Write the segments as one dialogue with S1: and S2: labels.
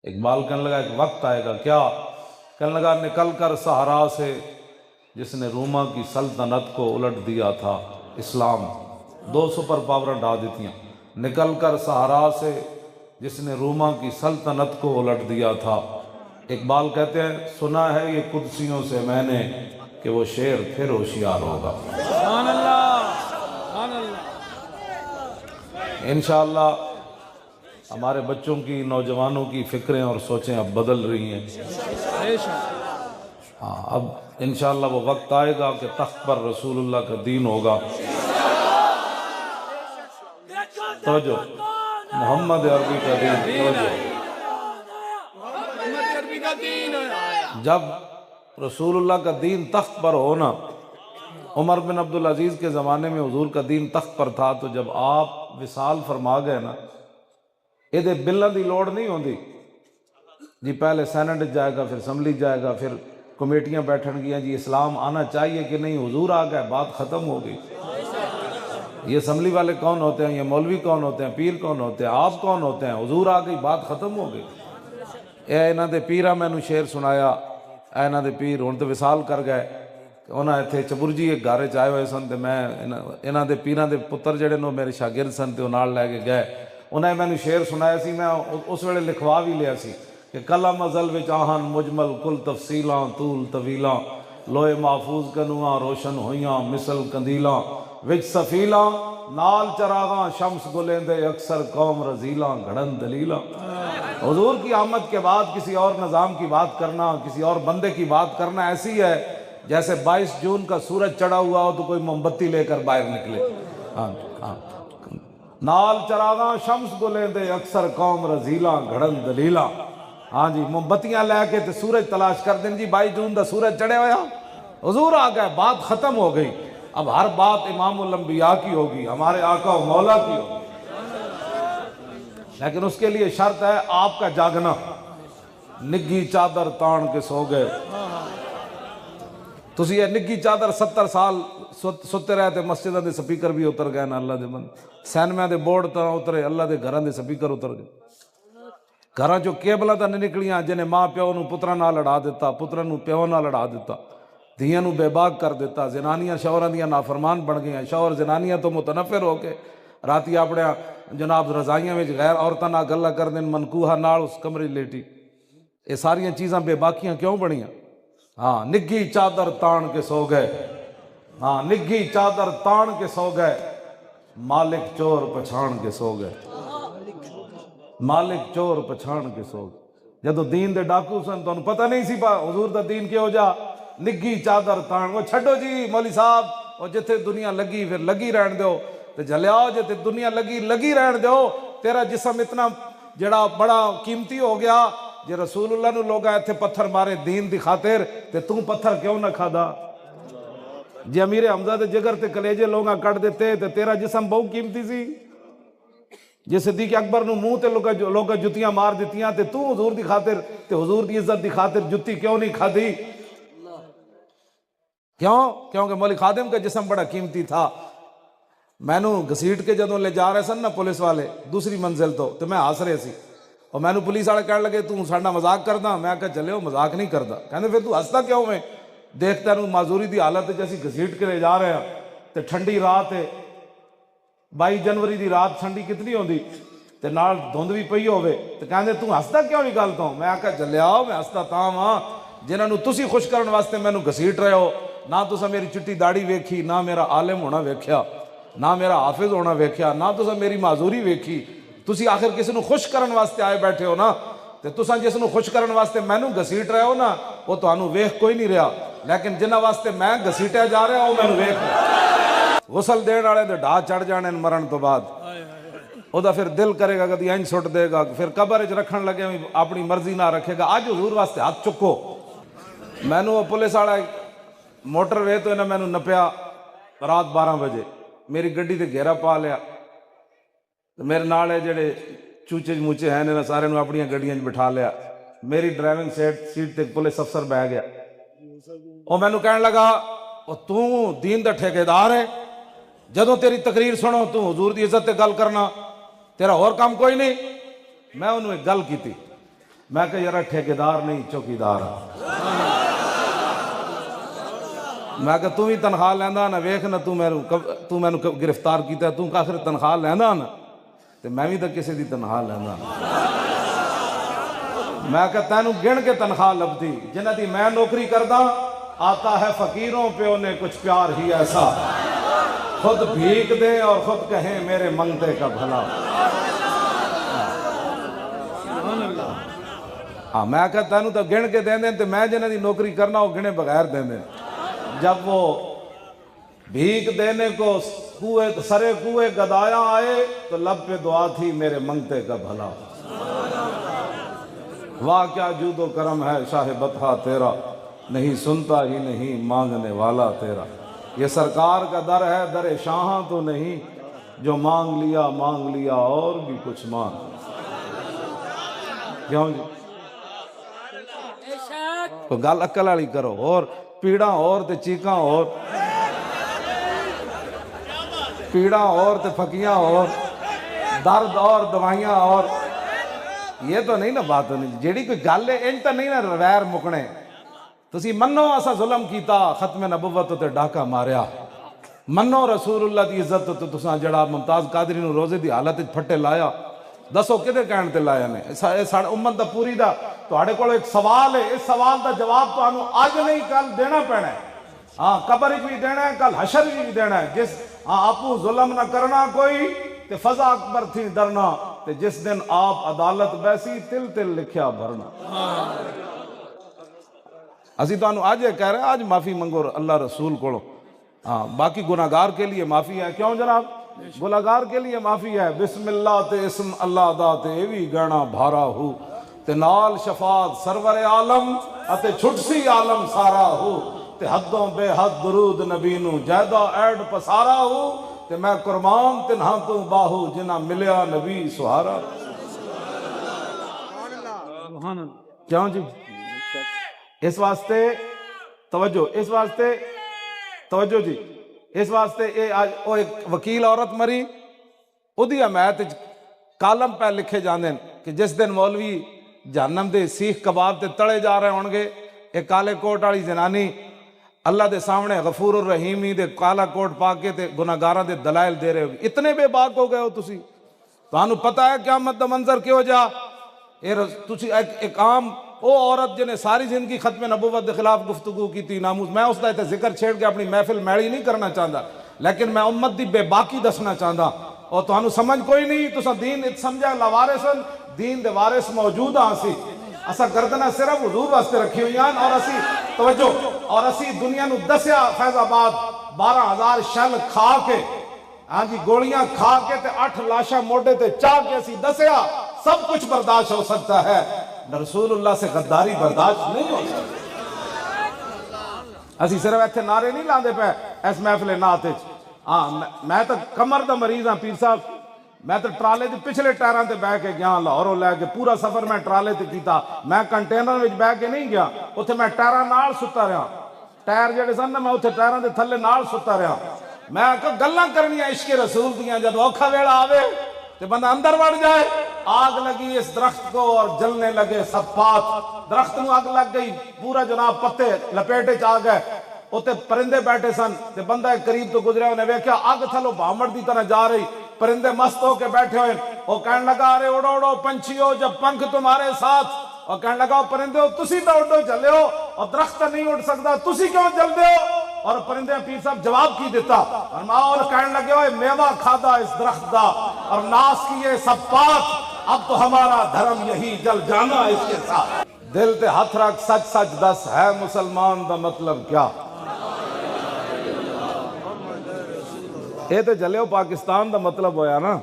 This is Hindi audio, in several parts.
S1: इकबाल कहने लगा एक वक्त आएगा, क्या? कहने लगा निकल कर सहारा से जिसने रोमा की सल्तनत को उलट दिया था, इस्लाम 2 सुपर पावर ढा दी थी। निकल कर सहारा से जिसने रोमा की सल्तनत को उलट दिया था। इकबाल कहते हैं सुना है ये कुदसियों से मैंने कि वो शेर फिर होशियार होगा। इंशाअल्लाह हमारे बच्चों की, नौजवानों की फ़िक्रें और सोचें अब बदल रही हैं। हाँ, अब इंशाअल्लाह वो वक्त आएगा कि तख्त पर रसूलुल्लाह का दीन होगा। तो जो मोहम्मद अरबी का दीन, जब रसूलुल्लाह का दीन तख्त पर हो ना, उमर बिन अब्दुल अजीज़ के ज़माने में हुजूर का दीन तख्त पर था, तो जब आप विसाल फरमा गए ना, ये बिलों की लोड़ नहीं होती जी। पहले सैनेट जाएगा, फिर असम्बली जाएगा, फिर कमेटियां बैठनगियां जी इस्लाम आना चाहिए कि नहीं, हुजूर आ गए, बात ख़त्म हो गई। ये असम्बली वाले कौन होते हैं, ये मौलवी कौन होते हैं, पीर कौन होते हैं, आप कौन होते हैं, हुजूर आ गई, बात ख़त्म हो गई। ये इन्हों के पीरा मैनू शेर सुनाया, इन्हों के पीर हुण तो विसाल कर गए। उन्हें इतने चबुरजी एक घर च आए हुए सन, तो मैं इन्हों के पीर के पुत्र जोड़े मेरे शागिर्द सन, तो नाल लैके गए। उन्हें मैनू शेर सुनाया सी, मैं उस वेले लिखवा भी लिया सी कि कलम अजल विच आहन मुजमल कुल तफसीलां तूल तवीलां, लोए महफूज कनुआ रोशन होइयां मिसल कंदीलां, विच सफीलां नाल चरागां शम्स गुलेंदे अक्सर कौम रजीलां घड़न दलीलां। हुजूर की आमद के बाद किसी और निज़ाम की बात करना, किसी और बंदे की बात करना ऐसी है जैसे 22 जून का सूरज चढ़ा हुआ हो तो कोई मोमबत्ती लेकर बाहर निकले। हाँ हाँ, नाल चरागा शम्स गुलेंदे अक्सर कौम रजीला घड़न दलीला। हाँ जी, मोमबत्तियां लैके तो सूरज तलाश कर दें जी, 22 जून का सूरज चढ़े हुआ, हुजूर आ गए, बात खत्म हो गई। अब हर बात इमामुल अंबिया की होगी, हमारे आका और मौला की होगी, लेकिन उसके लिए शर्त है आपका जागना। निग्गी चादर तान के सो गए, तुसी ये निग्गी चादर 70 साल सुते रहे, मस्जिदों के स्पीकर भी उतर गए ना, अल्लाह के बंदे, सैनमिया के बोर्ड तो उतरे, अल्लाह के घरों के स्पीकर उतर गए। घर चो केबल तो नहीं निकलियां, जिन्हें माँ प्यो को पुत्रा ना लड़ा दिता, पुत्रा प्यो ना लड़ा दिता, धियां बेबाक कर दिता, जनानियां शौहरां दियां नाफरमान बन गई, शौहर जनानियां तो मुतनफिर हो के राती अपने जनाब रजाइयां में गैर औरतों नाल गल्लां कर देन, मनकूहा नाल उस कमरे लेटी। ये सारियां चीज़ां बेबाकियां क्यों बनियां? हाँ, निग्गी चादर तान के सो गए, हाँ निग्गी चादर तान के सो गए, मालिक चोर पछाण के सो गए, मालिक चोर पछाण के सो गए। जदों दीन दे डाकू सन तो पता नहीं सी हुजूर दा दीन क्यों जा। निग्गी चादर तान, वो छड्डो जी मौली साहब, और जिथे दुनिया लगी फिर लगी रहन दो, तो जलियाओ जिथे दुनिया लगी लगी रहन दो। तेरा जिसम इतना जड़ा बड़ा कीमती हो गया, जे रसूलुल्लाह नू लोग इत्थे पत्थर मारे दीन दी खातिर, ते तू पत्थर क्यों ना खादा? जे अमीर हमजा दे जिगर ते कलेजे लोग कट देते, ते तेरा जिसम बहुत कीमती सी। जे सिद्दीक अकबर नू मुंह ते लोग जुतियां मार दित्तियां, ते तू हुजूर दी खातिर ते हुजूर दी इज्जत दी खातिर जुत्ती क्यों नहीं खादी? क्यों? क्योंकि मौली खादिम का जिसम बड़ा कीमती था। मैनू घसीट के जदों ले जा रहे सन ना पुलिस वाले दूसरी मंजिल तो मैं हस रहे सी, और मैनू पुलिस वाले कह लगे तू साडा मजाक करदा। मैं कहा चले मजाक नहीं करता। कहते फिर तू हसदा क्यों? मैं देखता नू माजूरी की हालत जैसी घसीट के ले जा रहे हैं, तो ठंडी रात है, 22 जनवरी की रात ठंडी कितनी होती, तो नाल धुंध भी पई होवे, तो कहते तू हसदा क्यों नहीं गल तो? मैं कहा चलिया मैं हसदा तां वां जिन्होंने तुसी खुश करने वास्ते मैनू घसीट रहे हो। ना तुसा मेरी चिट्टी दाड़ी वेखी, ना मेरा आलिम होना वेख्या, ना मेरा हाफिज होना वेख्या, ना तुसा मेरी माजूरी वेखी। तुसी आखिर किसी को खुश करने वास्ते आए बैठे हो ना, तो तुसा जिसनों खुश करने वास्ते मैनू घसीट रहे हो ना, वो तुहानू वेख कोई नहीं रहा, लेकिन जिन्हां वास्ते मैं घसीटिया जा रहा वो मैनू वेख। गुसल देने वाले तो ढा चढ़ जाने मरण तो बाद, ओदा फिर दिल करेगा कभी इंज सुट देगा, फिर कबर च रखन लगे अपनी मर्जी ना रखेगा। अज हजूर वास्ते हाथ चुको। मैनू पुलिस वाला मोटरवे तो इन्हें मैनू नपया रात 12 बजे, मेरी गड्डी ते घेरा पा लिया, मेरे नाल जेडे चूचे मूचे हैं इन्हें सारे अपन गड्डियां बिठा लिया। मेरी ड्राइविंग सीट ते पुलिस अफसर बह गया, और मैनू कह लगा तू दीन दा ठेकेदार है, जदों तेरी तकरीर सुनो तू हुजूर की इज्जत ते गल करना, तेरा होर काम कोई नहीं। मैं उन्होंने एक गल की, मैं कहा यार ठेकेदार नहीं चौकीदार हाँ। मैं कहा तू भी तनख्वाह लैंदा ना, वेख ना तू मैनू गिरफ्तार किया, तू आखिर तनख्वाह लैंदा ना, तो मैं भी तो किसी की तनख्वाह लैंदा। मैं कहा तैनू गिन के तनख्वाह लभदी, जिन्हां दी मैं नौकरी करदा, आता है फकीरों पे उन्हें कुछ प्यार ही ऐसा, खुद भीख दे और खुद कहें मेरे मंगते का भला। हाँ, मैं कहा तैनू तो गिन के देंदे, तो मैं जिन्हां दी नौकरी करना वो गिने बगैर देंदे। जब वो भीख देने को सरे कुएं गदाया आए तो लब पे दुआ थी मेरे मंगते का भला। वाह क्या जूदो करम है शाह बतहा तेरा, नहीं सुनता ही नहीं मांगने वाला तेरा। ये सरकार का दर है, दर शाह तो नहीं, जो मांग लिया और भी कुछ मांग। क्यों जी? तो गल अकल वाली करो, और पीड़ा और ते चीका और, पीड़ा और ते फकियां और, दर्द और दवाइयां और, ये तो नहीं ना बात होनी जेड़ी कोई गल है। इंज तो नहीं ना वैर मुकने। तुसी मनो असा जुल्म कीता, खत्म नबुवत ते डाका मारिया, मनो रसूलुल्लाह दी इज्जत तो तुसा जड़ा मुमताज कादरी नूं रोजे दी हालत विच फट्टे लाया, दसो किदे कहण ते लाया ने? साडी उम्मत दा पूरी दा तुहाडे कोल एक सवाल है, इस सवाल का जवाब तुहानू अज नहीं कल देना पैना है। हाँ, कबर भी देना है, कल हशर भी देना है। जिस हाँ आपू जुल्म ना करना कोई ते फजा अकबर थी डरना, ते जिस दिन आप अदालत बैसी तिल तिल लिखिया भरना। असी तुहानू आज कह रहे हैं, आज माफी मंगो अल्लाह रसूल को। हाँ, बाकी गुनाहगार के लिए माफी है। क्यों जनाब? गुनाहगार के लिए माफी है। बिस्मिल्लाह ते इस्म अल्लाह दा ते ये भी गहना भारा हो, ते नाल शफात सरवर आलम अते छुटसी आलम सारा हो, ते हदों बेहद दरूद नबी नू जैदा ऐड पसारा हो, ते मैं कुर्बान तिन्हां तू बाहू जिन्हां मिलिया नबी सुहारा। क्यों जी? इस वास्ते तवज्जो, इस वास्ते तवज्जो जी, इस वास्ते ये आज वो एक वकील औरत मरी, उहदी हमायत कालम पै लिखे जाते हैं कि जिस दिन मौलवी जहन्नम दे सीख कबाब ते तले जा रहे होंगे, एक काले कोट वाली जनानी अल्लाह के सामने गफूर रहीमी दे काला कोट पा के ते गुनाहगारां दे दलाइल दे रहे हो। इतने बेबाक हो गए हो तुसी, तुहानू पता है क़यामत दा मंजर क्यों जा? तुसी एक आम वो औरत जिन्हें सारी जिंदगी खत्म नबुवत के खिलाफ गुफ्तगू की थी, नामूस, मैं उसका इत्थे जिक्र छेड़ के अपनी महफिल मैली नहीं करना चाहता, लेकिन मैं उम्मत की बेबाकी दसना चाहता। और तुहानू समझ कोई नहीं, तुसा दीन समझा लावारिसन, दीन दे वारिस मौजूद हाँ। असी असा गर्दना सिर्फ हुजूर वास्ते रखी हुई हैं, और असी तवज्जो, और असी दुनिया नू दसिया फैजाबाद 12,000 शल खा के, हाँ जी, गोलियां खा के ते 8 लाशा मोढे ते चाह के असी दसिया सब कुछ बर्दाश्त हो सकता है, रसूलुल्लाह से गद्दारी बर्दाश्त नहीं हो सकती। असी सिर्फ इत्थे नारे नहीं लाते पे इस महफिल नात। हाँ, मैं तो कमर दा मरीज हाँ पीर साहब, मैं तो ट्राले के पिछले टायरों से बह के गया, लाहौरों लैके पूरा सफर मैं ट्राले ते कीता। मैं कंटेनर में बह के नहीं गया, उत्थे मैं टायरों नाल सुता रहा, टायर जेडे सन ना मैं उत्थे टायरों के थले नाल सुता रहा। मैं गल्लां करनियां इश्क रसूल दियां, जब औखा वेला आवे तो बंदा अंदर बढ़ जाए। आग लगी इस दरख्त को और जलने लगे सब पात, दरख्त में आग लग गई, पूरा जनाब पत्ते लपेटे च आ गए। उत्ते परिंदे बैठे सन, ते बंदा करीब तो गुजरिया, उन्हें वेख्या आग थलो भामड़ की तरह जा रही, परिंदे मस्त होके बैठे हुए। वो कहने लगा अरे उड़ो उड़ो पंछियों जब पंख तुम्हारे साथ, और कहने लगा परिंदे हो तुसी तो उड़ो चले हो, और दरख्त नहीं उड़ सकता, तुसी क्यों चलते हो? और परिंदे पीर साहब जवाब की देता, और कहने लगे ओए मेवा खादा इस दरख्त का और नाश किए सब पात, अब तो हमारा धर्म यही जल जाना इसके साथ। दिल ते हथ रख सच सच दस, है मुसलमान दा मतलब क्या? ये तो जलियो पाकिस्तान दा मतलब होया ना,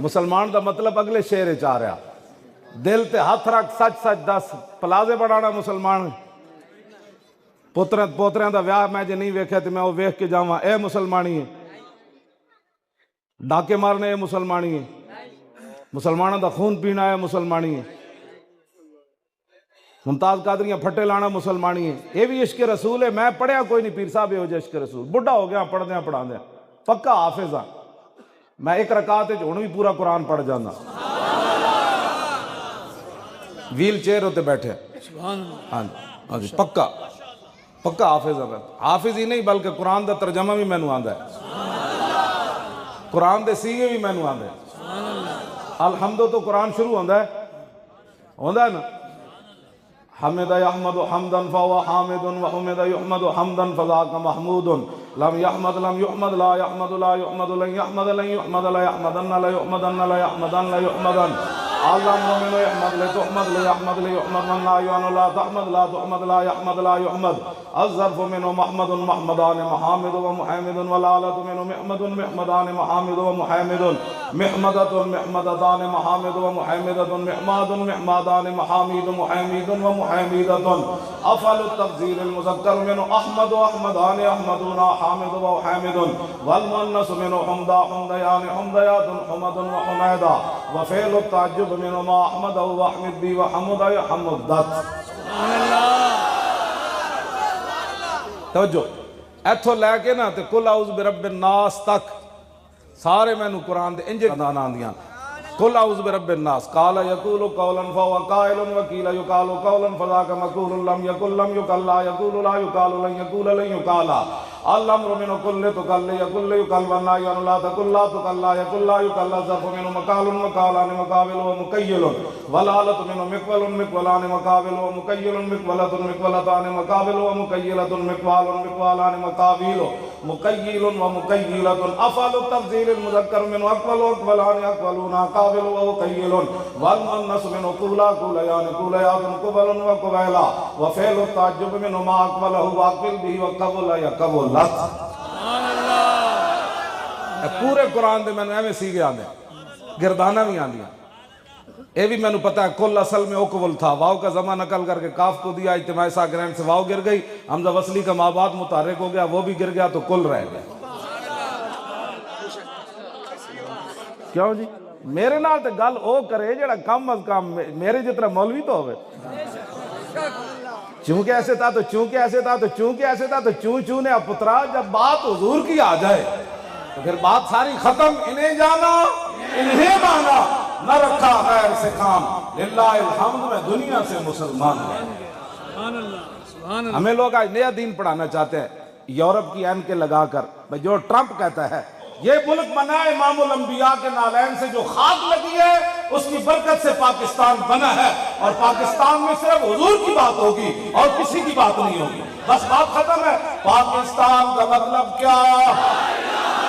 S1: मुसलमान दा मतलब अगले शेर च आ रहा, दिल ते हथ रख सच सच दस, प्लाजे बनाना मुसलमान, पोतरियां दा व्याह मैं जे नहीं वेख्या तो मैं वो वेख के जावां, ए मुसलमानी है, डाके मारने ए मुसलमानी है, मुसलमानों का खून पीना है मुसलमानी है, मुमताज कादरियां फट्टे लाना मुसलमानी है, ये भी इश्क रसूल है। मैं पढ़िया कोई नहीं पीर साहब हो जाए इश्क रसूल, बुढ़ा हो गया पढ़दे पढ़ादे, पक्का हाफिज हाँ। मैं एक रकात हुण भी पूरा कुरान पढ़ जाना, व्हील चेयर उत्ते बैठे। हाँ जी, हाँ जी, पक्का पक्का हाफिज है। हाफिज ही नहीं बल्कि कुरान का तर्जमा भी मैनू आंदा है, कुरान के सीगे भी मैनू आंदे। अलहमदो तो कुरान शुरू होंदा है ना, हमिदा यहमदु हमदन फहुवा हामिदुन व हुमिदा युहमदु हमदन फज़ाका महमूदुन लम यहमद लम युहमद ला यहमदु ला युहमदु लन यहमद लन युहमद ला यहमदन ला युहमदन ला यहमदन ला युहमदन अल्लाह मोमिन यहमद ले तुहमद ले यहमद ले युहमद मन ला युअन ला तहमद ला तुहमद ला यहमद ला युहमद अज़्ज़रफ़ु मिनु महमदुन महमदान महमिदु व मुहम्मिदुन व लालतु मिनु महमदुन महमदान महमिदु व मुहम्मिदुन महमदतुन महमदतान महमिदु व मुहम्मिदतुन महमादुन महमादान महमीदु मुहम्मिदुन व मुहम्मिदतुन अफ़लु तफ़ज़ील मुज़क्कर मिनु अहमद व अहमदान अहमदुना हामिदु व हामिदुन वल मुअन्नस मिनु हुमदा हुमदयान हुमदयातुन हुमदुन व हुमैदा व फ़िअलु तअज्जुब मिनु मा अहमद व अहमद बी व हमुदा हमुदत। तवज्जो, इथों लैके ना ते कुल औज़ बिरब्बिन नास तक सारे मैनू कुरान दे इंज दाना आंदियां। कुल औज़ बिरब्बिन नास काला यकूलु कौलन फहुवा काइलुन व कीला युकालु कौलन फज़ाका मक़ूलुन लम यकुल लम युक़ल ला यकूलु ला युकालु लन यकूल लन युकाला अल-अम्रु मिनु कुल्लि तुकल यकुल युकल व नाह्यु अन ला तकुल ला तुकल ला यकुल ला युकल ज़र्फ़ु मिनु मक़ालुन मक़ालान मक़ाबिलु व मुक़य्यिलुन वलालतु मिनु मिक़वलुन मिक़वलान मक़ाबिलु व मुक़य्यिलुन मिक़वलतुन मिक़वलतान मक़ाबिलु व मुक़य्यिलतुन मिक़वालुन मिक़वालान मक़ाबिलु मुक़य्यिलुन व मुक़य्यिलतुन अफ़अलु तफ़ज़ील मुज़क्कर मिनु अक़वलु अक़वलान अक़वलूना क़ाबिलु व मुक़य्यिलुन वल मुअन्नस मिनु क़ूला क़ूलयान क़ूलयातुन क़ुबलुन व क़ुबैला व फ़िअलु तअज्जुब मिनु मा अक़वलहु व अक़बिल बिही व क़बुला यक़बुल। पूरे कुरान दे मैंने एवं सीगे आंदे, गिरदाना भी आंदियां। ये भी मैंने पता है कुल असल में ओकवल था, वाव का जमा नकल करके काफ को दिया, इज्तिमाई साकिरैन से वाव गिर गई, हमजा वसली का माबाद मुतारिक हो गया, वो भी गिर गया तो कुल रह गया। क्यों जी? मेरे नाल ते गल ओ करे जेड़ा कम अज कम मेरे जितना मौलवी तो होवे। चूंकि ऐसे था तो चूंकि ऐसे था तो चूंकि ऐसे था तो चूं चूं ने पुत्रा, जब बात हुजूर की आ जाए तो फिर बात सारी खत्म। इन्हें जाना इन्हें माना, न रखा गैर से काम, लिल्लाहिल हम्द में दुनिया से मुसलमान। हमें लोग आज नया दीन पढ़ाना चाहते हैं यूरोप की एन के लगाकर। भाई जो ट्रंप कहता है ये मुल्क बना है इमामुल अंबिया के नालैन से, जो खाक लगी है उसकी बरकत से पाकिस्तान बना है, और पाकिस्तान में सिर्फ हुजूर की बात होगी और किसी की बात नहीं होगी। बस बात खत्म है। पाकिस्तान का मतलब क्या?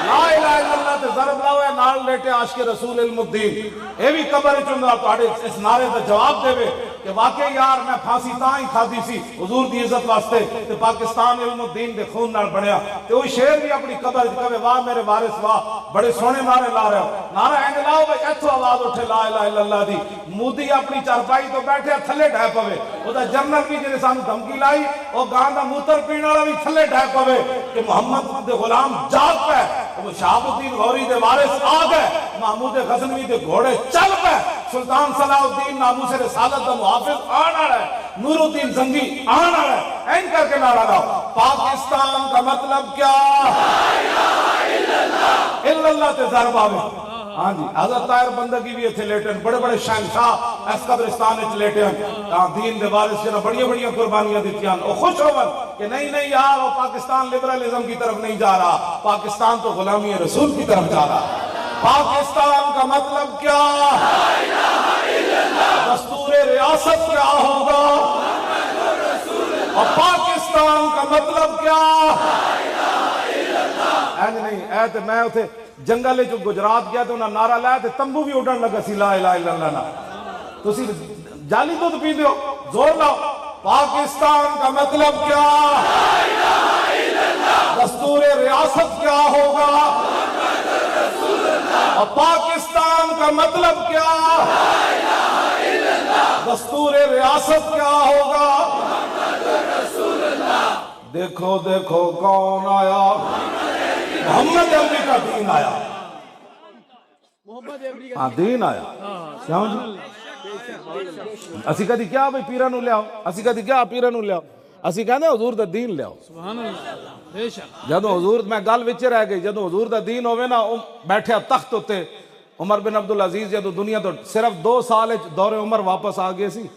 S1: ला इलाहा इल्लल्लाह ते ज़रब लाओ है नाल लेटे आशिक रसूल इल्मुद्दीन। ये भी कबर चुंदा तुहाडे इस नारे का जवाब देवे कि वाकई यार मैं फांसी तां ही खादी सी हुजूर दी इज्जत वास्ते ते पाकिस्तान इल्मुद्दीन दे खून नाल बनया। ते वो शेर भी अपनी कबर कहे वाह मेरे वारिस वाह, बड़े सोहने नारे ला रहे हो। नारा इंज लाओ भाई इथों आवाज उठे ला इलाहा इल्लल्लाह दी। मोदी अपनी चारपाई तो बैठे थले ढह पवे, ओदा जनरल भी जिन्हें सानू धमकी लाई और गां दा मूत्र पीने वाला भी थले ढह पवे कि मोहम्मद दे गुलाम जाग पे, वो शहाबुद्दीन गौरी दे वारिस आ गए, महमूद गजनवी दे घोड़े चल पे, सुल्तान सलाउद्दीन नामूस रिसालत दा मुहाफिज आने वाला है, नूरुद्दीन जंगी आने वाला है। ऐन करके नारा लाओ पाकिस्तान का मतलब क्या? इल्लल्लाह ते ज़रब आवे। हाँ जी, हज़रत ताहिर बंदगी भी इत्थे लेटे, बड़े बड़े शहंशाह इस कब्रिस्तान विच लेटे हैं। दीन दे वारिस जिन्हां बड़ियां बड़ियां कुर्बानियां दित्तियां, वो खुश होवन कि नहीं नहीं यार वो पाकिस्तान लिबरलिज्म की तरफ नहीं जा रहा, पाकिस्तान तो गुलामी रसूल की तरफ जा रहा। पाकिस्तान का मतलब क्या? दस्तूर रियासत क्या होगा? और पाकिस्तान का मतलब क्या? ऐज नहीं ऐ ते मैं उथे जंगल जो गुजरात गया तो उन्हें नारा लाया तो तंबू भी उड़न लगा सी ला इलाहा इल्लल्लाह। तुसी जाली दूध पींदे हो, जोर लाओ। पाकिस्तान का मतलब क्या? दस्तूर रियासत क्या होगा? और पाकिस्तान का मतलब क्या? दस्तूर रियासत क्या होगा? देखो देखो कौन आया, मोहम्मद अरबी का दीन आया। हाँ दीन आया। क्यों जी? असी कदी क्या भाई पीरा नू लियाओ, असी कदी क्या पीरा नू लियाओ, असी कहने हुजूर दा दीन लियाओ। जदों हुजूर, मैं गल विच रह गई, जदों हुजूर दा दीन होवे ना, बैठे तख्त उत्ते उमर बिन अब्दुल अजीज जदों दुनिया तो सिर्फ 2 साल दौरे उमर वापस आ गए सी,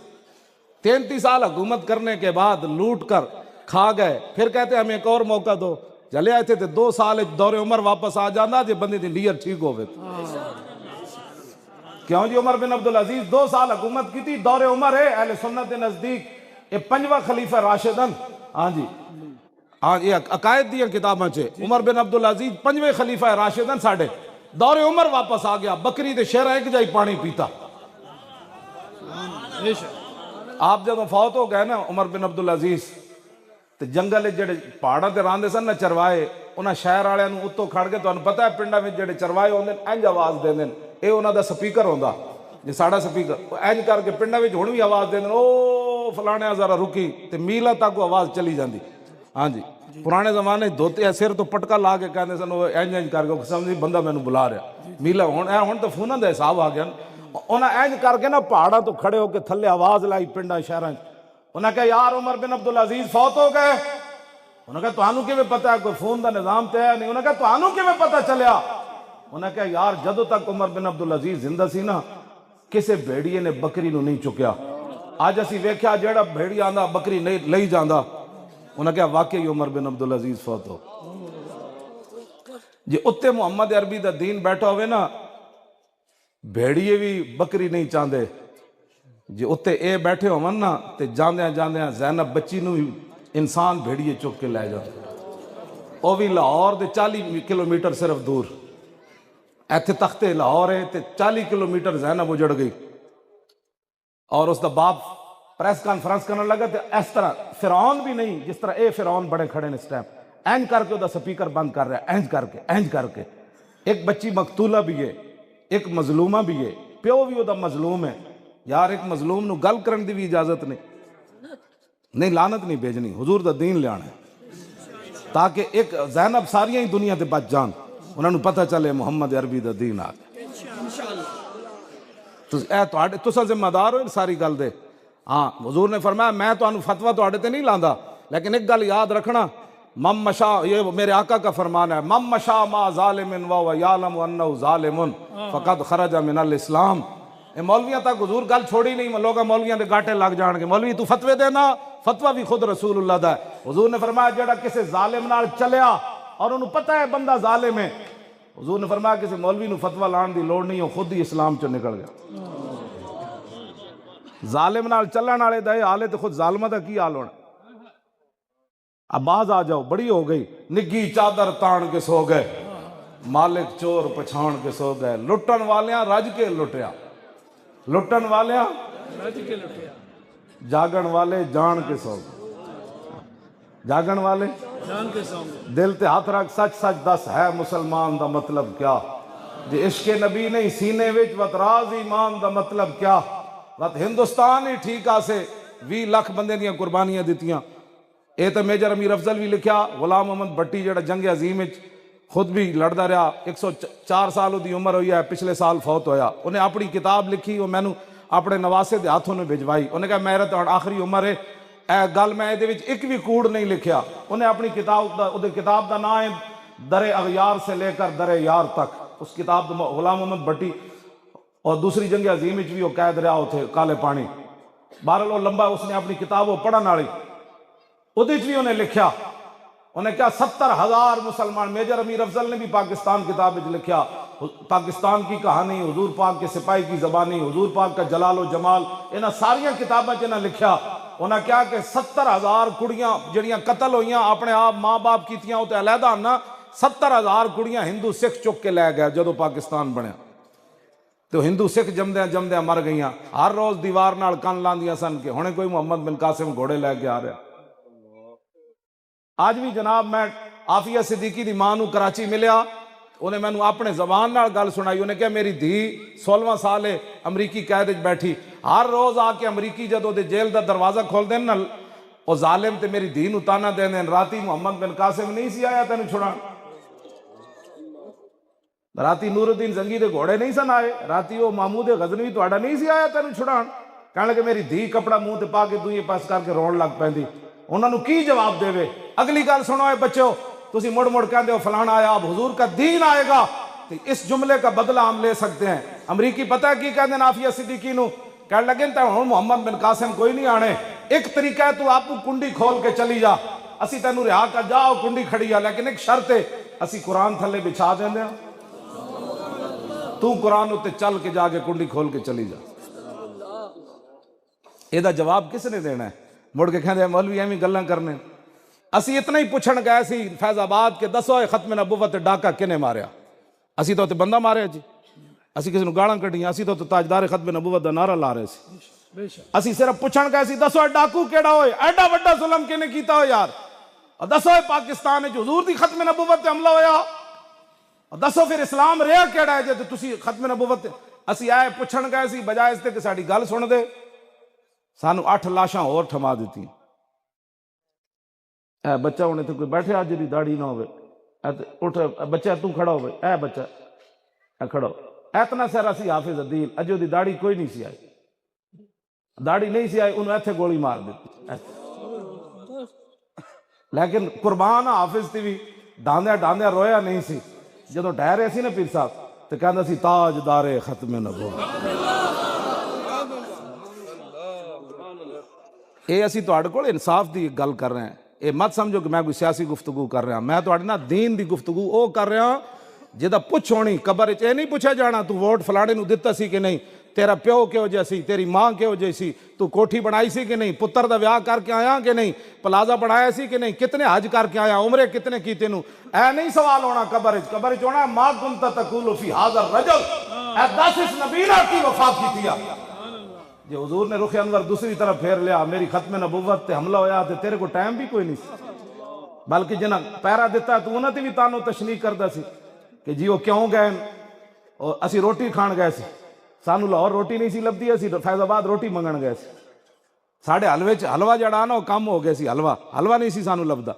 S1: 33 साल हुकूमत करने के बाद लूट कर खा गए, फिर कहते हमें एक और मौका दो। चले आए थे 2 साल दौरे उमर वापस आ जाता जे बंदे की नीयत ठीक हो। क्यों जी? उमर बिन अब्दुल अजीज 2 साल हुकूमत की थी, दौरे उमर है अहले सुन्नत के नजदीक ये 5वां खलीफा राशिदन। हाँ जी, हाँ ये अकायद दी किताबों च उमर बिन अब्दुल अजीज 5वें खलीफा राशिदन। साढ़े दौरे उमर वापस आ गया, बकरी दे शेरा एक जाई पानी पीता। आप जब फौत हो गए ना उमर बिन अब्दुल अजीज, तो जंगल जेडे पहाड़ों से रहांदे सन ना चरवाए, उन्होंने शहर वाले उत्तों खड़ के, तुहानू पता है पिंडा में जेडे चरवाए होंदे इंज आवाज देंदे, ये उन्हों का स्पीकर होंदा जे साड़ा स्पीकर, इंज करके पिंडा में हुण भी आवाज देंदे, ओ फलाने जरा रुकी, तो मीला तक आवाज चली जाती। हाँ जी, पुराने जमाने धोते सिर तो पटका ला के कहते सन, इंज इंज करके समझी बंदा मैनू बुला रहा मीला। हुण तो फोन का हिसाब आ गया। उन्हें इंज करके ना पहाड़ों तो खड़े होकर थले आवाज लाई पिंडा शहर। उन्हें कहा यार उमर बिन अब्दुल अजीज फौत हो गए। उन्हें कहा तुहानू किवें पता है? कोई फोन का निजाम तो है नहीं। उन्हें कहा तुहानू किवें पता चलिया? उन्हें कहा यार जदों तक उमर बिन अब्दुल अजीज जिंदा सी ना, किसी भेड़िए ने बकरी नूं नहीं चुकया। अज असीं वेख्या जेड़ा भेड़िया आंदा बकरी नहीं लई जांदा। उन्हें कहा वाकई उमर बिन अब्दुल अजीज फौत हो। जे उत्ते मुहम्मद अरबी दा दीन बैठा होवे ना, भेड़िए भी बकरी नहीं चाहते। जे उत्ते ए बैठे होवन ना, तो जांदे जांदे ज़ैनब बच्ची नूं इंसान भेड़िए चुक के लै जाता। वह भी लाहौर दे 40 किलोमीटर सिर्फ दूर। इत्थे तख्ते लाहौर है, तो 40 किलोमीटर ज़ैनब उजड़ गई। और उसका बाप प्रेस कॉन्फ्रेंस करने लगा, तो इस तरह फिरौन भी नहीं जिस तरह ये फिरौन बड़े खड़े ने इस टाइम, इंज करके उसका स्पीकर बंद कर रहा है, इंज करके। एक बच्ची मकतूला भी है, एक मजलूमा भी है, प्यो भी वह मजलूम है। यार एक मजलूम नूं गल करन दी भी इजाजत नहीं, लानत नहीं भेजनी, हुजूर दा दीन लियाना है, ताकि एक ज़ैनब सारियां ही दुनिया ते बच जान, उन्होंने पता चले मुहम्मद अरबी दा दीन आ गया। तुसा जिम्मेदार हो इन सारी गल दे। हाँ, हुजूर ने फरमाया मैं तुहानू फतवा तुहाडे ते नहीं लांदा, लेकिन एक गल याद रखना, मम मशा, ये मेरे आका का फरमान है, मम मशा मा ज़ालिमिन व यालम अन्नहु ज़ालिमुन फ़क़द खरजा मिनल इस्लाम। मौलवियां तक हुजूर गल छोड़ी नहीं, लोग मौलवियां के गाटे लग जाएंगे, मौलवी तू फतवे देना, फतवा भी खुद रसूलुल्लाह दा है। हुजूर ने फरमाया जेड़ा किसी जालिम नाल चलिया और उन्हें पता है बंदा जालिम है, हुजूर ने फरमाया किसी मौलवी नूं फतवा लाने की लोड़ नहीं, वो खुद ही इस्लाम चो निकल गया। जालिम नाल चलण वाले दा हाल है, तो खुद जालिमा दा की हाल होना। अब बाज आ जाओ, बड़ी हो गई, निग्गी चादर तान के सो गए, मालिक चोर पछाण के सो गए, लुटन वालियां रज के लुटिया, लुटन वालियां रज के लुटिया, जागण वाले जान के सो गए, जागण वाले जान के सो गए। दिल ते हाथ रख, सच सच दस है मुसलमान दा मतलब क्या? जे इश्क नबी नहीं सीने विच वत राज ईमान दा मतलब क्या? वत हिंदुस्तान ही ठीक आसे 20 लाख बंदे दियां कुर्बानियां दित्तियां। ये तो मेजर अमीर अफजल भी लिखा, गुलाम अहमद भट्टी जो जंग अजीम खुद भी लड़ता रहा, 104 साल उसकी उम्र हुई है, पिछले साल फौत होया। उन्हें अपनी किताब लिखी, वो मैनू अपने नवासे के हाथों में भिजवाई। उन्हें कहा मेरा तो आखिरी उम्र है, ए गल मैं ये एक भी कूड़ नहीं लिखा। उन्हें अपनी किताब का नाम है दरे अगयार से लेकर दरे यार तक। उस किताब गुलाम अहमद भट्टी और दूसरी जंग अजीम भी वो कैद रहा थे काले पानी। बहरहाल वो लंबा उसने अपनी किताब वो पढ़ने वाली भी उन्हें लिखा। उन्हें क्या 70,000 मुसलमान, मेजर अमीर अफजल ने भी पाकिस्तान किताब में लिखा, पाकिस्तान की कहानी, हुजूर पाक के सिपाही की जबानी, हुजूर पाक का जलालो जमाल, इन्हें सारिया किताबों च लिखा। उन्हें क्या कि 70,000 कुड़ियां जड़ियां कतल हुई अपने आप माँ बाप कीतियां, तो अलहदा ना 70,000 कुड़ियां हिंदू सिख चुक के लै गए। जो पाकिस्तान बनया तो हिंदू सिख जमद्या जमद्या मर गई। हर रोज दीवार नाल कन लांदियां सन कि हुणे कोई मुहम्मद बिन कासिम घोड़े लैके आ रहा। आज भी जनाब मैं आफिया सिद्दीकी दी मां नूं कराची मिलिया, उन्हें मैनू अपने जबान नाल गल सुनाई। उन्हें क्या मेरी धी 16वां साल है अमरीकी कैद बैठी, हर रोज आके अमरीकी जदों दे जेल का दरवाजा खोलते ना वो जालिम ते मेरी धी नूं ताना देंदे, राती मुहम्मद बिन कासिम नहीं सी आया तेन छुड़ा, राती नूरुद्दीन जंगी दे घोड़े नहीं सन आए, राती वो मामूद गजनवी तुहाडा नहीं सी आया तेन छुड़ाण। कहने लगे मेरी धी कपड़ा मुंह ते पा के दूई पास करके रोन लग पैंदी। उन्होंने की जवाब देवे? अगली गल सुनो बच्चों, तुसी मुड़ मुड़ कहते हो फलाना आया, अब हुजूर का दीन आएगा तो इस जुमले का बदला हम ले सकते हैं। अमरीकी पता है की कहते हैं आफिया सिद्दीकी नूं कह लगे तो हूँ मुहम्मद बिन कासिम कोई नहीं आने, एक तरीका है तू आपू कुंडी खोल के चली जा, असी तेनू रिहा कर जाओ कुंडी खड़ी आ, लेकिन एक शर्त है असी कुरान थले बिछा देंगे, तू कुरान उत्ते चल के जाके कुंडी खोल के चली जा। एदा जवाब किसने देना है? मुड़ के कहते मौलवी एवं गल्लां करने। असी इतना ही पूछण गए सी फैजाबाद के दसो खत्म नबुवत डाका किने मारिया, असी तो बंदा मारिया जी, असी किसी गालां कढ़ियां, असी तो ताजदार खत्म नबुवत का नारा ला रहे सी। असी सिर्फ पूछण गए सी दसो डाकू केड़ा होए, एडा वड्डा जुल्म किने कीता हो यार, दसो पाकिस्तान में हुजूर दी खत्म नबुवत ते हमला होया, दसो फिर इस्लाम रहा केड़ा है जे तुसी खत्म नबुवत। असी आए पूछण गए सी बजाय इसते कि साडी गल सुन दे, सानू 8 लाशां होर थमा दी। ए बच्चा होने तो कोई बैठे अज दी दाढ़ी ना होवे, उठ बच्चा तू खड़ा हो, ए बच्चा ए खड़ो, इतना सारा सी हाफिज अदील, अजो दी दाढ़ी कोई नहीं सी आई, दाढ़ी नहीं सी आई, उन्हें इत्थे गोली मार दी। लेकिन कुर्बान हाफिज ती भी डांदे डांदे रोया नहीं सी, जो ठहरे सी ना पीर साहब तो कहता सी ताजदारे खत्म नबुवत। ये असी तुहाडे कोल इंसाफ की गल कर रहे हैं, ये मत समझो कि मैं कोई सियासी गुफ्तगू कर रहा, मैं तुहाडे नाल दीन की गुफ्तगू वो कर रहा जिहदा पुछ होनी कबर च। नहीं पूछा जाना तू वोट फलाने नूं दिता सी कि नहीं, तेरा प्यो किहो जिहा सी, तेरी मां किहो जी सी, तू कोठी बनाई सी कि नहीं, पुत्र दा विआह करके आया कि नहीं, प्लाजा बनाया सी कि नहीं, कितने हज करके आया, उमरे कितने की तेनू, ऐ नहीं सवाल होना कबर च होना मा कुंत तकुलु फी हाज़ा रजल, ऐ दस इस नबी नाल की वफा कीती आ। जे हुजूर ने रुख अनवर दूसरी तरफ फेर लिया, मेरी खत्म नबुवत ते हमला होया ते तेरे को टाइम भी कोई नहीं, बल्कि जिन्हें पैरा दिता तू उन्हें भी तानो तशनी करदा सी कि जी वो क्यों गए, और असी रोटी खान गए सी, सानू लाहौर रोटी नहीं सी लभदी, असी फैजाबाद रोटी मंगण गए सी, साढ़े हलवे च हलवा जड़ा ना कम हो गया सी, हलवा नहीं सी सानू लभदा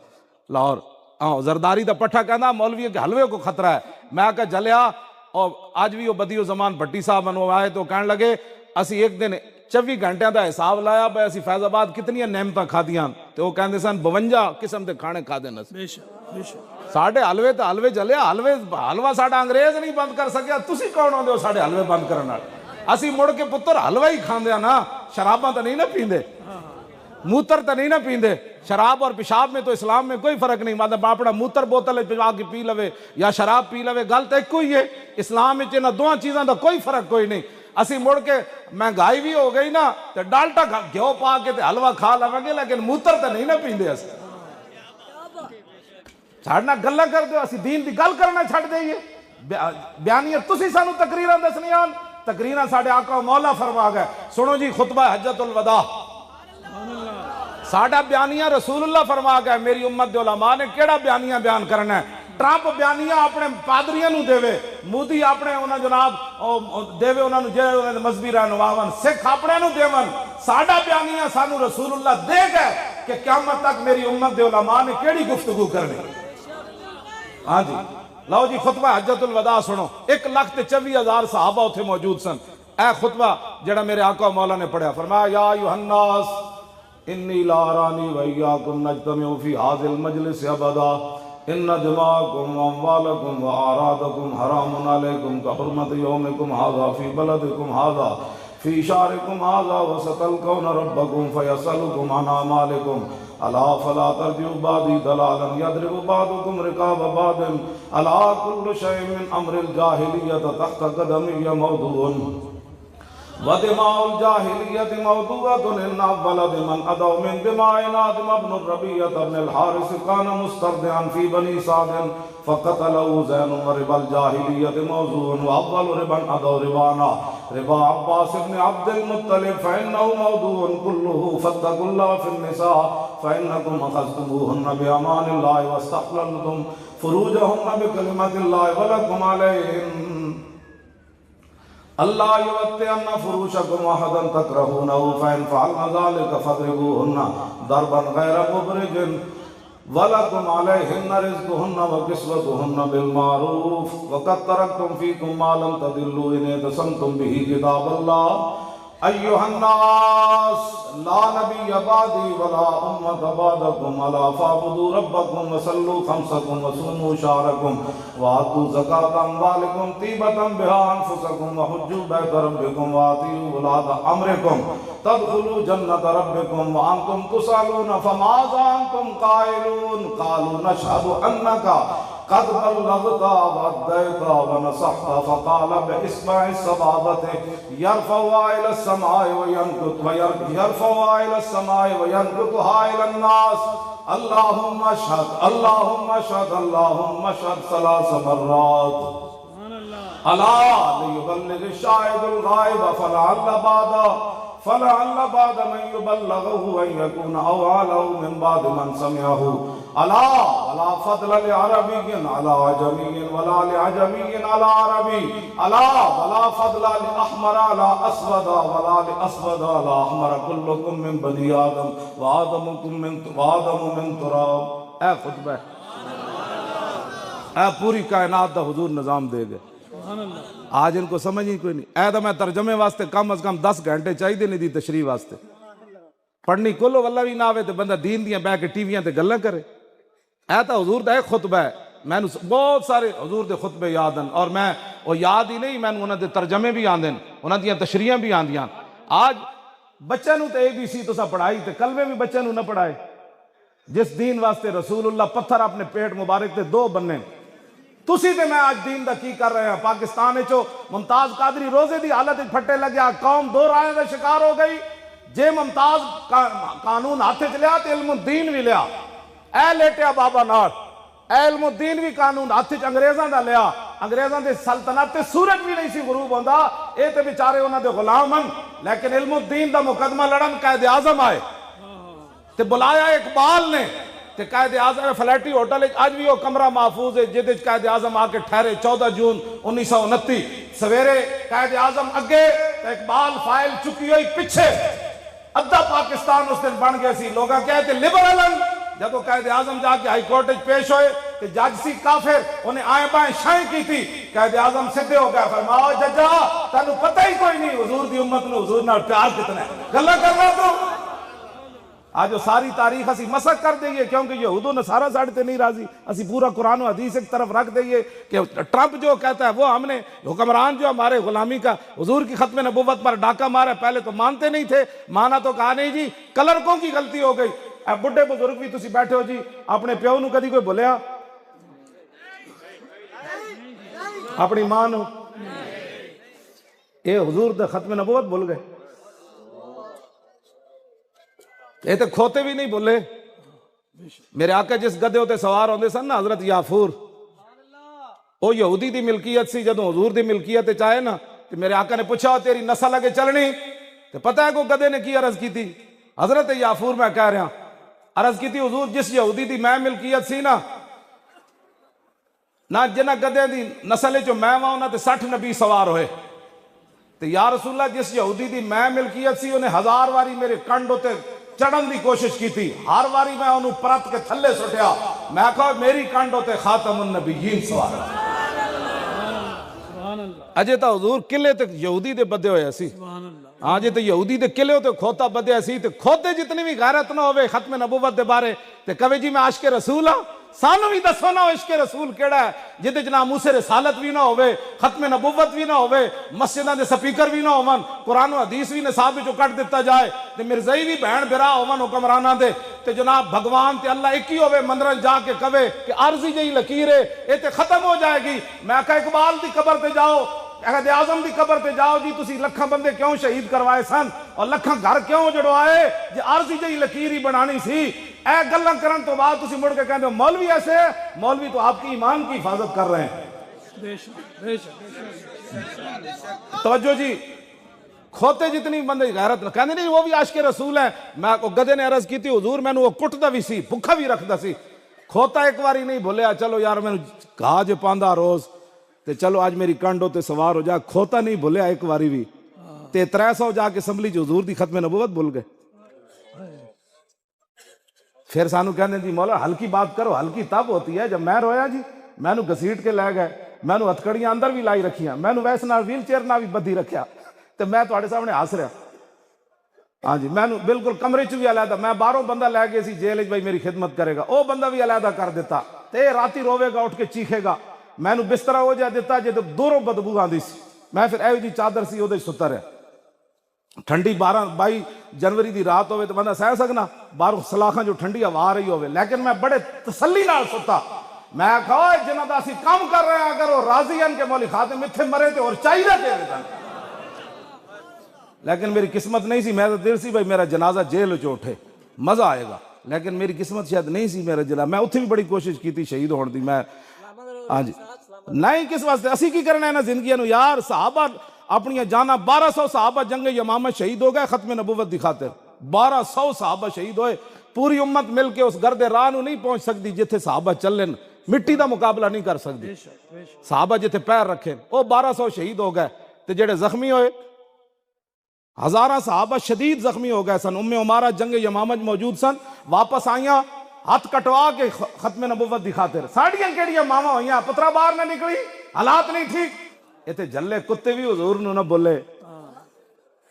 S1: लाहौर। हाँ जरदारी का पट्ठा कहना मौलवी के हलवे को खतरा है, मैं क्या जलिया। और अज भी वो बदियो जमान भट्टी साहब मनो आए तो कह लगे असी एक दिन 24 घंटिया का हिसाब लाया भाई असी फैजाबाद कितनी नेमत खादियां, तो वो कहते सन 52 किस्म के खाने खादे न। साढ़े हलवे तो हलवे चले, हलवा साडा अंग्रेज नहीं बंद कर सकिया, तुसी कौन आंदे हो साढ़े हलवे बंद करने वाले? असी मुड़ के पुत्र हलवा ही खांदे ना, शराबा तो नहीं ना पींदे, मूत्र तो नहीं ना पींदे। शराब और पेशाब में तो इस्लाम में कोई फर्क नहीं, मतलब अपना मूत्र बोतल पिवा के पी लवे या शराब पी लवे, गल तो एक ही है। इस्लाम में इन्होंने दोवां चीज़ों का कोई फर्क कोई नहीं। असी मुड़ के महंगाई भी हो गई ना तो डाल्टा घ्यो पा के ते हलवा खा लवेंगे, लेकिन मूत्र तो नहीं ना पींदे। अस साढ़े नाल गल्लां करदे हो, असी दीन की गल करना छड्ड देईए। बयानियत तुसी सानू तकरीरां दसनियां, तकरीरां साडे आका मौला फरमा गए। सुनो जी खुतबा हज्जतुल वदा, साडा बयानिया रसूलुल्लाह फरमा गए, मेरी उम्मत दे उलमा ने केड़ा बयानिया बयान करना है। ट्रंप बयानिया अपने पादरियां नूं देवे, मोदी अपने उन्हें जनाब देवे उन्होंने जे मजहबी रहनुमावन, सिख अपने नूं देवन। साडा बयानिया सानू रसूलुल्लाह दे गए कि क़यामत तक मेरी उम्मत दे उलमा ने केड़ी गुफ्तगू करनी। हाँ जी लो जी खुतबा हज्जतुल वदा सुनो। 1,24,000 सहाबा उत्थे मौजूद सन। ए खुतबा जेड़ा मेरे आका मौला ने पढ़िया, फरमाया या अय्युहन्नास इन्नी ला अरानी व इय्याकुम नज्तमिउ फी हाज़िल मजलिस अबदा इन्ना जमाअकुम व अमवालकुम व आरादकुम हरामुन अलैकुम का हुर्मति यौमिकुम हाज़ा फी बलदिकुम हाज़ा फी शहरिकुम हाज़ा व सतल्कौना रब्बकुम फयसअलुकुम अन अमालिकुम अला फला तरजिउ बादी दलालन यद्रिबु बादुकुम रिकाब बादिन अला कुल्लु शैइन मिन अम्रिल जाहिलियत तहत क़दमी मौदूअन व दिमाउल जाहिलियत मौदूअतुन इन्ना बलद मन अदौ मिन दिमाइन आदम इब्न रबियत इब्न अल हारिस कान मुस्तरदिअन फी बनी सादिन फ़क़तलहु ज़ैन व रिबल जाहिलियत मौज़ूअन व अव्वल रिबन अदौ रिबाना रिबा अब्बास इब्न अब्दुल मुत्तलिब फ़इन्नहु मौदूअन कुल्लुहु फ़त्तक़ुल्लाह फ़िन निसा फ़इन्नकुम अख़ज़्तुमूहुन्न बिअमानिल्लाहि वस्तहलल्तुम फ़ुरूजहुन्न बिकलिमतिल्लाहि व लकुम अलैहिन अल्लाह युवत्तिअन्न फ़ुरूशकुम अहदन तकरहूनहु फ़इन फ़अल्न ज़ालिका फ़adribuhunna दरबन गैरा मुबरिजिन वलकुम अलैहिन्ना रिज़्क़ुहुन्ना व किस्वतुहुन्ना बिल मारूफ़ व क़द तरक्तुम फ़ीकुम मा लम तदिल्लू इन तसमतुम बिही किताबल्लाह अय्युहन्नास ला नबी अबादी वला उम्मत अबादकुम अला फाबुदू रब्बकुम वसल्लु खमसकुम वसूमू शहरकुम वातू ज़कात अम्वालिकुम तीबतम बिहा अनफुसकुम वहुज्जू बैत रब्बिकुम वातियू वलाद अमरिकुम तदखुलू जन्नत रब्बिकुम व अंतुम तुसअलून फमाज़ा अंतुम काइलून कालू नशहदु अन्नका क़द बल्लग़ता वअद्दैता व नसहता फ़क़ाल बिइस्बाइ सबाबति यरफ़उहा इला समाइ व यरफ़उहा इला समाइ व यनकुतुहा इलन नास अल्लाहुम्मा अशहद अल्लाहुम्मा अशहद अल्लाहुम्मा अशहद सलास मर्रात अला लियुबल्लिग़ शाहिदुल गाइब फलअल्ल बाद मन युबल्लिग़हु अन यकून अवलहु मिन बाद मन समिअहु अला वला फद्ल लिअरबिय्यिन अला अजमिय्यिन वला लिअजमिय्यिन अला अरबी अला वला फद्ल लिअहमर अला अस्वद वला लिअस्वद अला अहमर कुल्लुकुम मिन बनी आदम व आदम मिन तुराब। ए खुतबा ए पूरी कायनात दा हुजूर निजाम दे गए। आज इनको समझ ही कोई नहीं। ऐ तो मैं तर्जमे वास्ते कम अज कम 10 घंटे चाहिए नहीं दी तशरीह वास्ते। पढ़नी कोलो वल्ला भी ना आवे तो बंदा दीन दियां बह के टीवियां ते गल्लां करे। ऐ तो हुजूर दा एक खुतबा है। मैनू बहुत सारे हुजूर दे खुतबे याद हैं और मैं वो याद ही नहीं, मैनू उन्हां दे तर्जमे भी आंदे हैं, उन्हां दियां तशरीहां भी आंदियां। आज बच्चों नू तो ABC तुसा पढ़ाई ते कलमे भी बच्चों नू ना पढ़ाए। जिस दीन वास्ते रसूलुल्लाह पत्थर अपने पेट मुबारक ते 2 बन्ने तुसी ते मैं आज दीन दा की कर रहे हैं। पाकिस्तान चो मुमताज कादरी रोजे दी हालत फट्टे लग्या, कौम 2 राय का शिकार हो गई। जे मुमताज कानून हाथ च लिया तो इल्मुद्दीन भी लिया। ए लेटिया बाबा नाथ, ए इल्मुद्दीन भी कानून हाथ च अंग्रेजों का लिया। अंग्रेजों के सल्तनत ते सूरज भी नहीं सी गुरूब होंदा, ये तो बेचारे उन्होंने दे गुलाम हैं। लेकिन इल्मुद्दीन का मुकदमा लड़न कायदे आजम आए ते बुलाया इकबाल ने ते कायदे आजम फ्लैटी होटल अज भी वो कमरा महफूज है जिद कायदे आजम आके ठहरे 14 जून 1929 सवेरे कायदे आजम अगे तो इकबाल फाइल चुकी हुई पीछे। अद्धा पाकिस्तान उस दिन बन गया सी। लोग कहते लिबरल जब कायदे आजम जाके हाईकोर्ट पेश होए तो जज सी काफिर, उन्हें आए बाएं शाही की थी। कायदे आजम सीधे हो गया, फरमाओ जजा तेन पता ही कोई नहीं हुजूर दी उम्मत नूं हुजूर नाल प्यार कितना है, गल्ला कर रहा तू। आज वो सारी तारीख असी मसक कर दईए क्योंकि यहूदो नसारा साढ़े ते नहीं राजी। असी पूरा कुरान हदीस एक तरफ रख दईए कि ट्रंप जो कहता है वो हमने हुक्मरान जो हमारे गुलामी का हुजूर की खत्म नबुव्वत पर डाका मारा। पहले तो मानते नहीं थे, माना तो कहा नहीं जी, कलरकों की गलती हो गई। अब बुढ़े बुजुर्ग भी तुसी बैठे हो जी, अपने प्यो नूं कदी कोई बोलिया? अपनी मां नूं? ये हुजूर दा खत्म नबुव्वत भूल गए। ये तो खोते भी नहीं बोले। मेरे आका जिस गधे उत्ते सवार होंदे सन ना हजरत याफूर, वो यहूदी दी मिल्कियत सी। जदों हुजूर दी मिल्कियत चाहे ना तो मेरे आका ने पूछा तेरी नस्ल अगे चलनी, तो पता है को गधे ने की अर्ज की थी? हजरत याफूर मैं कह रहा अर्ज की थी हुजूर जिस यहूदी दी मैं मिल्कियत सी ना जिन्हां गधे दी नस्ल चो मैं वहां उन्हां ते 60 नबी सवार होए। तो या रसूलल्लाह जिस यहूदी दी मैं मिल्कियत सी उन्हें 1000 वारी मेरे कंड उत्ते चढ़न की कोशिश की थी, हर बारी मैं उन्होंने परत के थले सुटिया। मैं कहा मेरी कंड होते खातमुन नबीयीन सवार। अजे तो हुजूर किले तक यहूदी दे बदे होया सी। हाँ जे तो यहूदी दे किले ते खोता बदया सी, तो खोते जितनी भी गैरत ना होवे खत्म नबुव्वत दे बारे ते कवे जी मैं आशिक रसूल हाँ। सानू भी दसो ना इश्क रसूल केड़ा है जिदे च ना मूसे रिसालत भी ना होवे, खत्म नबुव्वत भी ना होवे, मस्जिदां दे स्पीकर भी ना होवन, कुरान हदीस भी निसाब विचों कट दिता जाए, ते मिर्जाई भी भैन बिरा होवन हुक्मरानां दे, ते जनाब भगवान ते अल्लाह एक ही होवे। मंदिर जाके कवे कि अर्जी जही लकीर है ये ते खत्म हो जाएगी। मैं आखा इकबाल दी कबर ते जाओ, कायदे आजम की कबर पे जाओ जी, तुसी लखा बंदे क्यों शहीद करवाए सन और लखा घर क्यों जड़वाए जे अर्जी जी लकीर ही बनानी सी। ए गल्लां करन तो बाद तुसी मुड़ के कहते हो मौलवी ऐसे है। मौलवी तो आपकी ईमान की हिफाजत कर रहे हैं। तवज्जो जी, खोते जितनी बंदे गैरत कहते नहीं वो भी आशिक रसूल है। मैं गधे ने अर्ज की थी हुजूर मैनू वो कुटदा भी सी, भुखा भी रखदा सी। खोता एक बारी नहीं बोलिया चलो यार मैनू घा जे पांदा रोज ते चलो आज मेरी कंड होते सवार हो जा। खोता नहीं बोलिया एक बारी भी। ते 300 जाके असम्बली हुजूर दी खत्म नबुव्वत भूल गए। फिर सानू कहने जी मौला हल्की बात करो। हल्की तब होती है जब मैं रोया जी, मैनू घसीट के लै गए, मैनू हथकड़ियां अंदर भी लाई रखियां, मैनू वैसे नाल व्हील चेयर ना भी बधी रखिया, तो मैं तुहाडे सामने हस रहा। हाँ जी, मैं बिल्कुल कमरे च भी अलहदा, मैं बाहरों बंदा लै गया सी जेल भाई मेरी खिदमत करेगा, वह बंदा भी अलहदा कर दिता, ते राती रोवेगा उठ के चीखेगा, मैनू बिस्तरा हो जा दिता जो दूरों बदबू आती सी, मैं फिर एहो जी चादर सी वो सुता रहा। ठंडी 12-22 जनवरी की रात हो तो बंदा सह सकना, बाहरों सलाखा जो ठंडी हवा आ रही हो, लेकिन मैं बड़े तसल्ली नाल सुता। मैं कहा जिन्हों का असं काम कर रहे हैं अगर वो राजी हैं कि मौली खातिम इत्थे मरे तो और चाहिए कि, लेकिन मेरी किस्मत नहीं सी, मैं तो दिल सी भाई मेरा जनाजा जेल च उठे मजा आएगा, लेकिन मेरी किस्मत शायद नहीं सी मेरा जिला, मैं उत्थे भी बड़ी कोशिश की थी शहीद होने की। मैं हाँ जी नहीं किस वास्ते असी की करना है ना जिंदगी यार, सहाबा अपनी जाना 1200 सहाबा जंगे यमामा शहीद हो गए खत्म नबुवत दी खातिर, 1200 सहाबा शहीद होए, पूरी उम्मत मिल के उस गर्दे राह नहीं पहुंच सकती जिथे सहाबा चलन, मिट्टी का मुकाबला नहीं कर सकती, सहाबा जिथे पैर रखे वो 1200 शहीद हो गए, तो जेडे जख्मी होए हजारा सहाबा शदीद जख्मी हो गए सन, उम्मे उमारा जंगे यमामा मौजूद सन, वापस आईया हाथ कटवा के खत्म नबुवत दी खातिर, साड़ियां केड़ियां मावा हुई, पुत्रा बाहर ना निकली, हालात नहीं ठीक, इतने जल्ले कुत्ते भी हुजूर नूं ना बोले,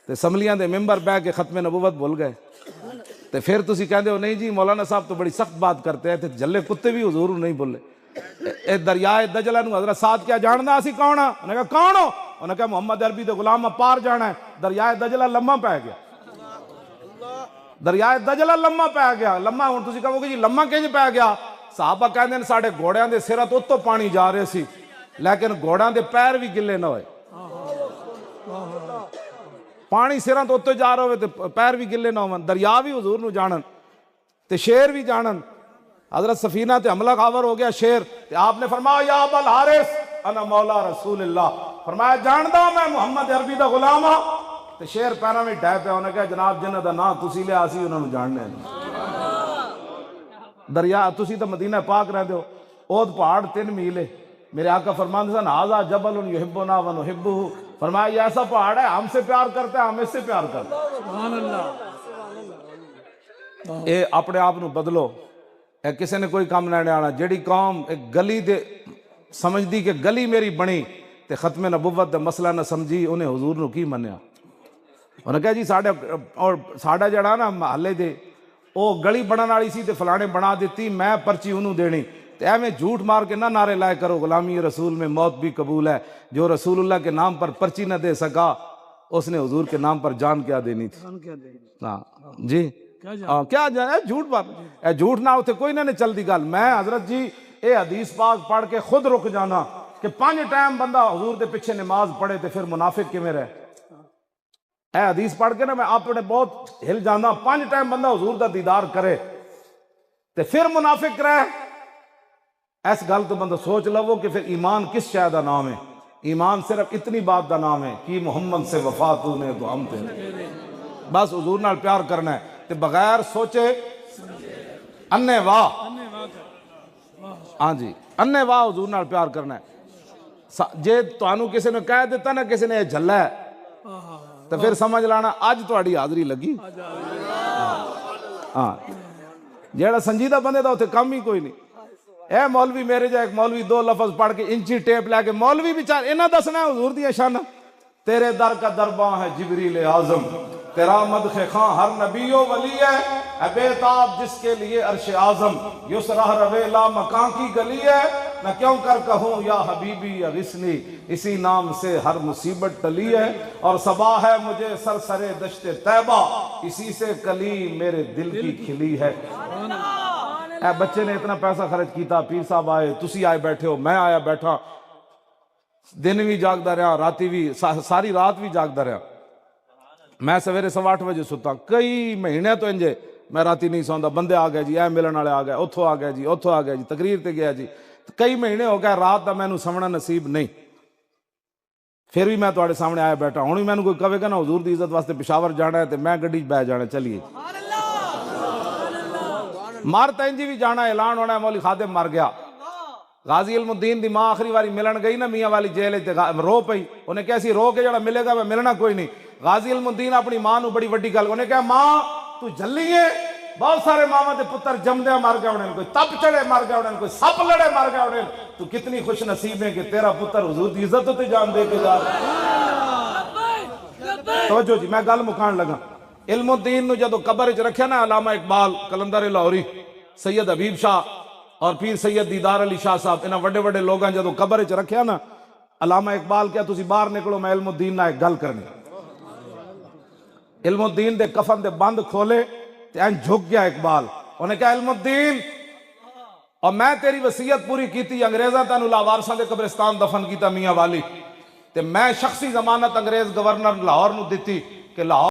S1: ते असम्बलियां दे मेंबर बह के खत्म नबुवत भूल गए, तो फिर तुसी कहते हो नहीं जी मौलाना साहब तो बड़ी सख्त बात करते हैं, तो जल्ले कुत्ते भी हुजूर नहीं बोले। ए दरियाए दजला नूं हज़रत साद क्या जानदा असी कौन हां, उन्हें कहा कौन हो, उन्हें कहा मोहम्मद अरबी दे गुलाम पार जाना है, दरियाए दजला लम्मा पै गया, दरियाए दजला लम्मा पै गया, लम्मा हुण तुसी कहोगे जी लम्मा किंज पै गया, साहबा कहंदे ने साडे घोड़ियां दे सिरां तो उत्तों पानी जा रहे सी, लेकिन घोड़ियां दे पैर भी गिले ना होए, पानी सिरां तो उत्ते जा रहा हो तो पैर भी गिले ना होवन, दरिया भी हुजूर नूं जानन ते शेर भी जानन। हजरत सफीना ते हमला खावर हो गया शेर, ते आपने फरमाया या अबल हारिस अना मौला रसूलुल्लाह, फरमाया जानदा मैं मुहम्मद अरबी दा गुलाम हां, ते शेर पैरों में डै पिया, उन्हें कहा जनाब जिन्हां दा नाम तुसी लिया असी उन्हां नूं जानने दरिया, तुसी तो मदीना पाक रहंदे हो, ओद पहाड़ 3 मील है, मेरे आका फरमाते सन हाजा जबल युहिब्बुना व नुहिब्बुहु, फरमाया ये ऐसा पहाड़ है हमसे प्यार करता है हम इससे प्यार करते हैं, सुभान अल्लाह। ये अपने आप नूं बदलो, ए किसी ने कोई काम लैने आना, जेड़ी कौम एक गली दे समझदी कि गली मेरी बनी ते खत्म नबुवत दा मसला ना समझी, उन्हें हुजूर नूं की मन्निया, उन्हें कहा जी साडे और साडा जड़ा ना महल्ले दे वो गली बनन वाली सी ते फलाने बना दी, मैं पर्ची उन्होंने देनी, तो एवं झूठ मार के ना नारे लाए करो गुलामी रसूल में मौत भी कबूल है, जो रसूलुल्लाह के नाम पर पर्ची न दे सका उसने हुजूर के नाम पर जान क्या देनी थी, हाँ जी क्या जाए झूठ बात, झूठ ना उसे कोई ना चलती गल। मैं हजरत जी ये हदीस पाक पढ़ के खुद रुक जाना कि 5 टाइम बंदा हुजूर के पिछे नमाज पढ़े तो फिर मुनाफिक किवें रहे, ए हदीस पढ़ के ना मैं अपने बहुत हिल जाना, 5 टाइम बंदा हुजूर का दीदार करे तो फिर मुनाफिक रहे, इस गल तो बंदा सोच लवो कि फिर ईमान किस शय का नाम है, ईमान सिर्फ इतनी बात का नाम है कि मोहम्मद से वफा तूने तो हम थे, बस हुजूर नाल प्यार करना है ते बगैर सोचे अन्ने वाह, हाँ जी अन्ने वाह हुजूर नाल प्यार करना है, जे तुहानू किसी ने कह दिता ना किसी ने झल्ला है तो फिर समझ लाना अज तुहाडी हाजरी लगी, हाँ जेड़ा संजीदा बंदे दा उत्थे कम ही कोई नहीं। ए मौलवी मेरे जा एक मौलवी 2 लफ्ज पढ़ के इंची टेप लैके मौलवी विचार इन्हें दसना है हुजूर दी शान, तेरे दर का दरबां है जिबरील आजम, तेरा मदखे खां हर नबीओ वली है, बेताब जिसके लिए अर्श आजम, युसराह रवेला मकान की गली है, न क्यों कर कहूँ या हबीबी या गिस्नी, इसी नाम से हर मुसीबत टली है, और सबा है मुझे सरसरे दश्ते तैबा, इसी से कली मेरे दिल की खिली है। ए बच्चे ने इतना पैसा खर्च किया, पीर साहब आए, तुसी आए बैठे हो, मैं आया बैठा, दिन भी जागदा रहा राती भी सारी रात भी जागदा रहा, मैं सवेरे 8:15 बजे सुता, कई महीने तो इंजे मैं राती नहीं सौंदा, बंदे आ गए जी ए मिलन वाले आ गए, उथों आ गए जी उथों आ गए जी, तकरीर ते गया जी, कई महीने हो गए रात का मैनू समझना नसीब नहीं, फिर भी मैं तुहाडे सामने आया बैठा, हुण भी मैनू कोई कहेगा ना हुजूर दी इज्जत वास्ते पेशावर जाना है तो मैं गड्डी बह जाना, चलिए मर तंजी भी जाना, ऐलान होना है मौली खादिम मर गया, गाजी इल्मुद्दीन दी मां आखिरी बारी मिलन गई ना मियाँ वाली जेल रो पई, उन्हें क्या सी रो के जड़ा मिलेगा मैं मिलना कोई नहीं, गाजी इल्मुद्दीन अपनी मां नू बड़ी वड्डी गल, उन्हें कहा मां तू जल्ली है, बहुत सारे मामा के पुत्र जमदे मर गए उन्हें, कोई तप चढ़े मर गए उन्हें, कोई सप लड़े मर गए उन्हें, तू कितनी खुश नसीब है कि तेरा पुत्र हुजूर की इज्जत ते जान दे के जा। तो जी मैं गल मुकान लगा, इल्मुद्दीन नु जदों कबर च रखिया ना अलामा इकबाल, कलंदर लाहौरी, सैयद हबीब शाह और पीर सैयद दीदार अली शाह साहब, इन्हां वड्डे वड्डे लोगां जदों कबर च रखिया ना, अलामा इकबाल क्या तुसी बाहर निकलो, मैं इल्मुद्दीन नाल एक गल करनी। इल्मुद्दीन दे कफन दे बंद खोले ते ऐं झुक गया इकबाल। उन्हें कहा इल्मुद्दीन, और मैं तेरी वसीयत पूरी की, अंग्रेजा तेन लावारसा के कब्रिस्तान दफन किया मियाँ वाली, ते मैं शख्सी जमानत अंग्रेज गवर्नर लाहौर नूं दिती कि लाहौर